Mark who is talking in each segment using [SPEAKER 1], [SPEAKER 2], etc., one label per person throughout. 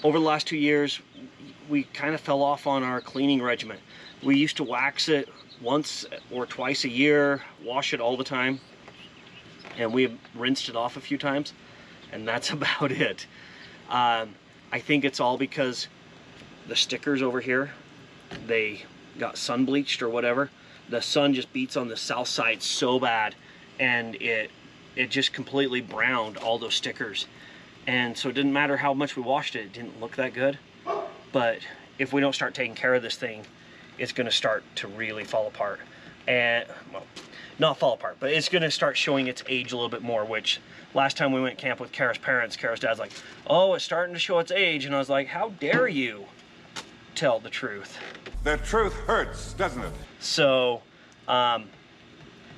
[SPEAKER 1] over the last 2 years, we kind of fell off on our cleaning regimen. We used to wax it once or twice a year, wash it all the time, and we rinsed it off a few times, and that's about it. I think it's all because the stickers over here, they got sun bleached or whatever. The sun just beats on the south side so bad, and it just completely browned all those stickers. And so it didn't matter how much we washed it, it didn't look that good. But if we don't start taking care of this thing, it's going to start to really fall apart. And, well, not fall apart, but it's going to start showing its age a little bit more, which last time we went camp with Kara's parents, Kara's dad's like, oh, it's starting to show its age. And I was like, how dare you tell the truth?
[SPEAKER 2] The truth hurts, doesn't it?
[SPEAKER 1] So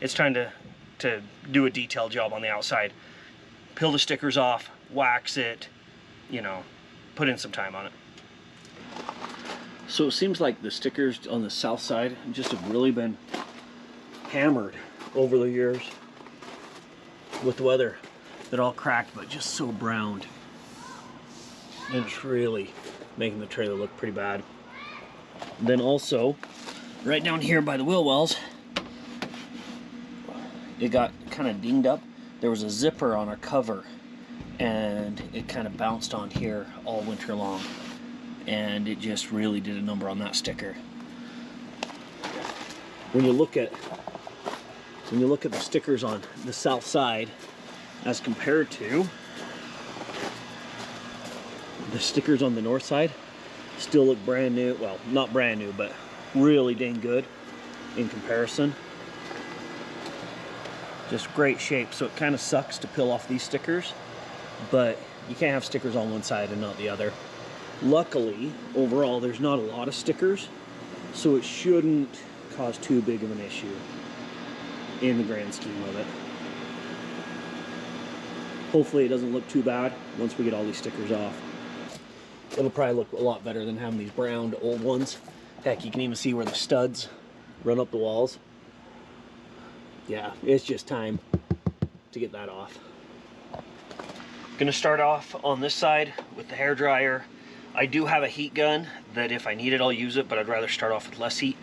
[SPEAKER 1] it's time to do a detailed job on the outside. Peel the stickers off, wax it, you know, put in some time on it. So it seems like the stickers on the south side just have really been hammered over the years with the weather. They're all cracked, but just so browned. And it's really making the trailer look pretty bad. And then also, right down here by the wheel wells, it got kind of dinged up. There was a zipper on our cover, and it kind of bounced on here all winter long, and it just really did a number on that sticker. When you look at the stickers on the south side as compared to the stickers on the north side, still look brand new. Well, not brand new, but really dang good in comparison. Just great shape. So it kind of sucks to peel off these stickers, but you can't have stickers on one side and not the other. Luckily, overall, there's not a lot of stickers, so it shouldn't cause too big of an issue in the grand scheme of it. Hopefully it doesn't look too bad once we get all these stickers off. It'll probably look a lot better than having these browned old ones. Heck, you can even see where the studs run up the walls. Yeah, it's just time to get that off. Gonna start off on this side with the hair dryer. I do have a heat gun that if I need it, I'll use it, but I'd rather start off with less heat.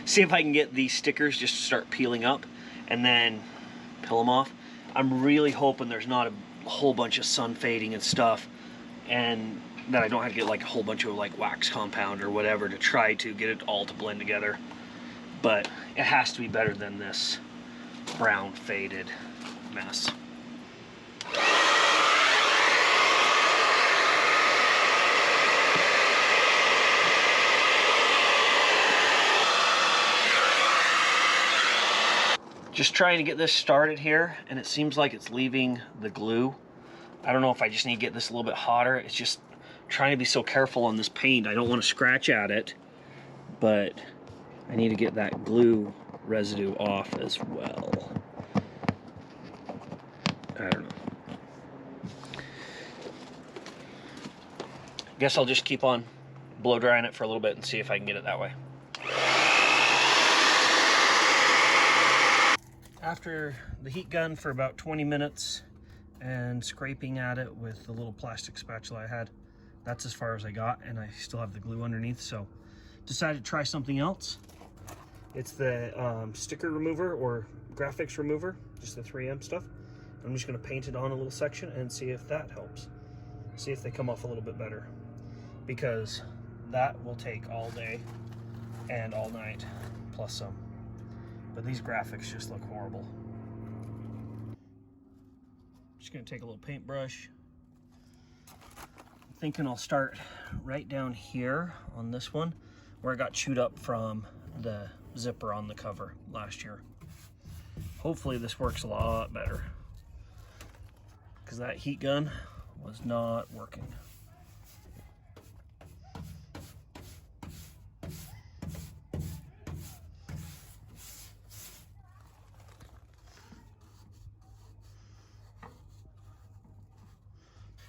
[SPEAKER 1] See if I can get these stickers just to start peeling up and then peel them off. I'm really hoping there's not a whole bunch of sun fading and stuff, and that I don't have to get like a whole bunch of like wax compound or whatever to try to get it all to blend together. But it has to be better than this brown faded mess. Just trying to get this started here, and it seems like it's leaving the glue. I don't know if I just need to get this a little bit hotter. It's just trying to be so careful on this paint. I don't want to scratch at it, but I need to get that glue residue off as well. I don't know. Guess I'll just keep on blow drying it for a little bit and see if I can get it that way. After the heat gun for about 20 minutes and scraping at it with the little plastic spatula I had, that's as far as I got, and I still have the glue underneath, so decided to try something else. It's the sticker remover or graphics remover, just the 3M stuff. I'm just going to paint it on a little section and see if that helps. See if they come off a little bit better, because that will take all day and all night, plus some. But these graphics just look horrible. Just gonna take a little paintbrush. I'm thinking I'll start right down here on this one, where I got chewed up from the zipper on the cover last year. Hopefully this works a lot better, because that heat gun was not working.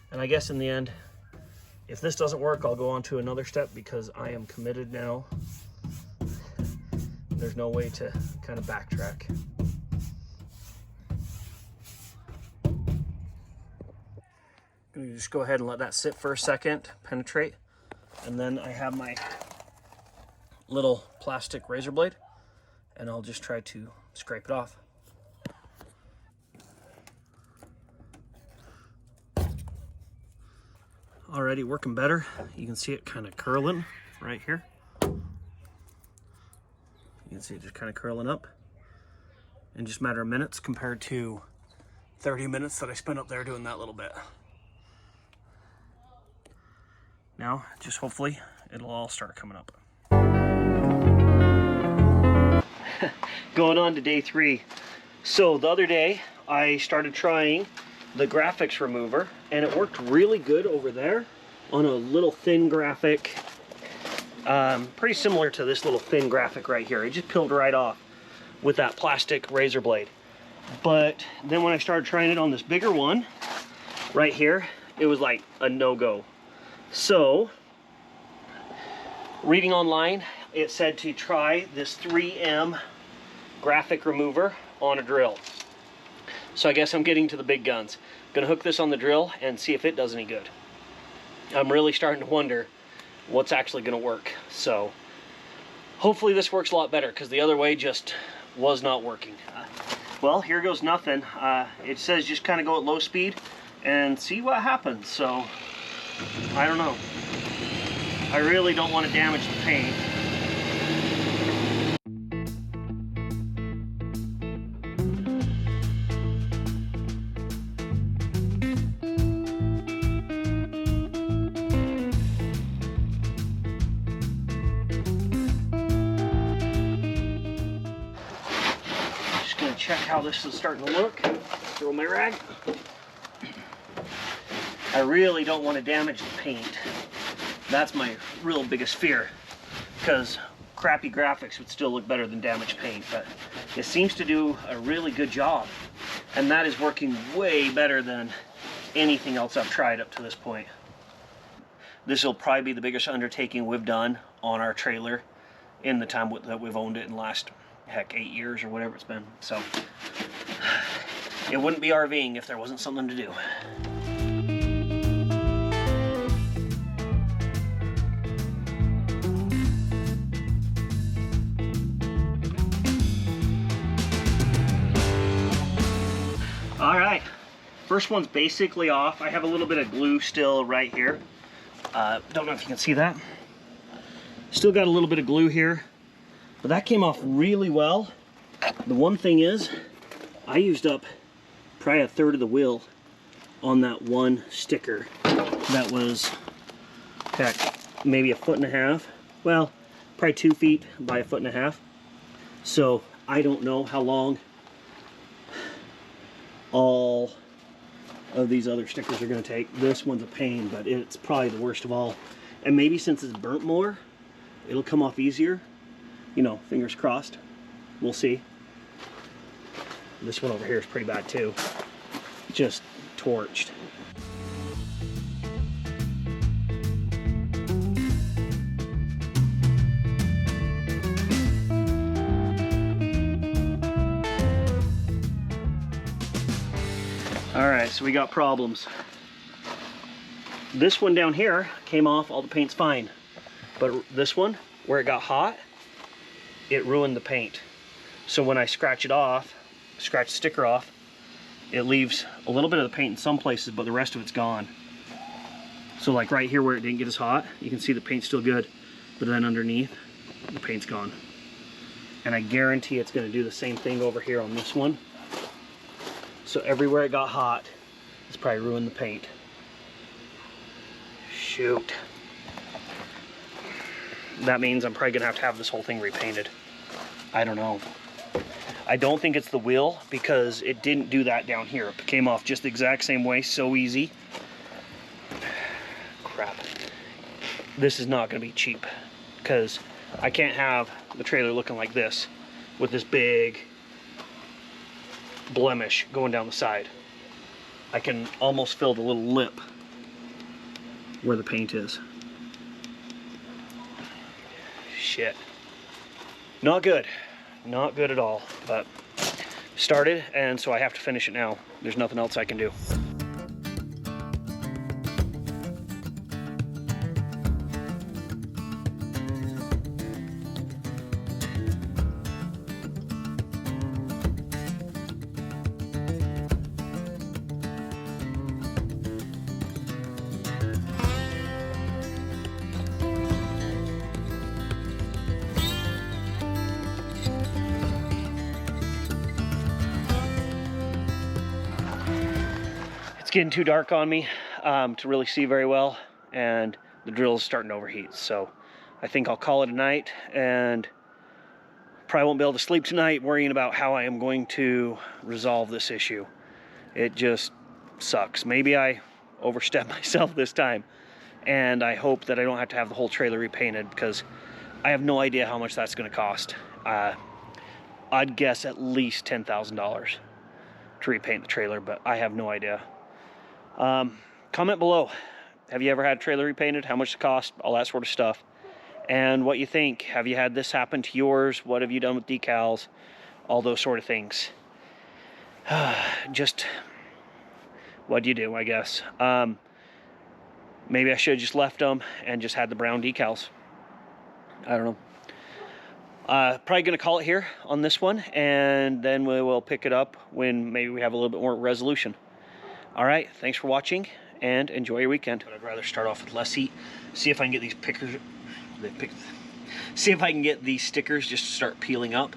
[SPEAKER 1] And I guess in the end, if this doesn't work, I'll go on to another step, because I am committed now. There's no way to kind of backtrack. gonna just go ahead and let that sit for a second, penetrate. And then I have my little plastic razor blade, and I'll just try to scrape it off. Already working better. You can see it kind of curling right here. You can see it just kind of curling up in just a matter of minutes compared to 30 minutes that I spent up there doing that little bit. Now, just hopefully it'll all start coming up. Going on to day 3. So the other day I started trying the graphics remover, and it worked really good over there on a little thin graphic, pretty similar to this little thin graphic right here. It just peeled right off with that plastic razor blade. But then when I started trying it on this bigger one right here, it was like a no-go. So reading online, it said to try this 3M graphic remover on a drill. So I guess I'm getting to the big guns. Gonna hook this on the drill and see if it does any good. I'm really starting to wonder what's actually gonna work. So hopefully this works a lot better, because the other way just was not working. Well, here goes nothing. It says just kind of go at low speed and see what happens. So I don't know. I really don't want to damage the paint. Check how this is starting to look. Throw my rag. I really don't want to damage the paint. That's my real biggest fear, because crappy graphics would still look better than damaged paint, but it seems to do a really good job, and that is working way better than anything else I've tried up to this point. This will probably be the biggest undertaking we've done on our trailer in the time that we've owned it in the last, heck, 8 years or whatever it's been. So it wouldn't be RVing if there wasn't something to do. All right, first one's basically off. I have a little bit of glue still right here. Don't know if you can see that. Still got a little bit of glue here. But that came off really well. The one thing is, I used up probably a third of the wheel on that one sticker that was, heck, maybe 1.5 feet. Well, probably 2 feet by 1.5 feet. So I don't know how long all of these other stickers are going to take. This one's a pain, but it's probably the worst of all. And maybe since it's burnt more, it'll come off easier. You know, fingers crossed. We'll see. This one over here is pretty bad too. Just torched. All right, so we got problems. This one down here came off, all the paint's fine. But this one, where it got hot, it ruined the paint. So when I scratch it off, scratch the sticker off, it leaves a little bit of the paint in some places, but the rest of it's gone. So like right here where it didn't get as hot, you can see the paint's still good, but then underneath, the paint's gone. And I guarantee it's gonna do the same thing over here on this one. So everywhere it got hot, it's probably ruined the paint. Shoot. That means I'm probably gonna have this whole thing repainted. I don't know. I don't think it's the wheel, because it didn't do that down here. It came off just the exact same way, so easy. Crap. This is not gonna be cheap, because I can't have the trailer looking like this with this big blemish going down the side. I can almost feel the little lip where the paint is. Shit. Not good. Not good at all. But started, and so I have to finish it now. There's nothing else I can do. It's getting too dark on me to really see very well, and the drill is starting to overheat. So I think I'll call it a night, and probably won't be able to sleep tonight worrying about how I am going to resolve this issue. It just sucks. Maybe I overstepped myself this time, and I hope that I don't have to have the whole trailer repainted, because I have no idea how much that's going to cost. I'd guess at least $10,000 to repaint the trailer, but I have no idea. Comment below. Have you ever had a trailer repainted? How much it cost? All that sort of stuff. And what you think. Have you had this happen to yours? What have you done with decals? All those sort of things. Just, what do you do, I guess? Maybe I should have just left them and just had the brown decals. I don't know. Probably going to call it here on this one, and then we will pick it up when maybe we have a little bit more resolution. All right, thanks for watching, and enjoy your weekend. But I'd rather start off with less heat. See if I can get these see if I can get these stickers just to start peeling up.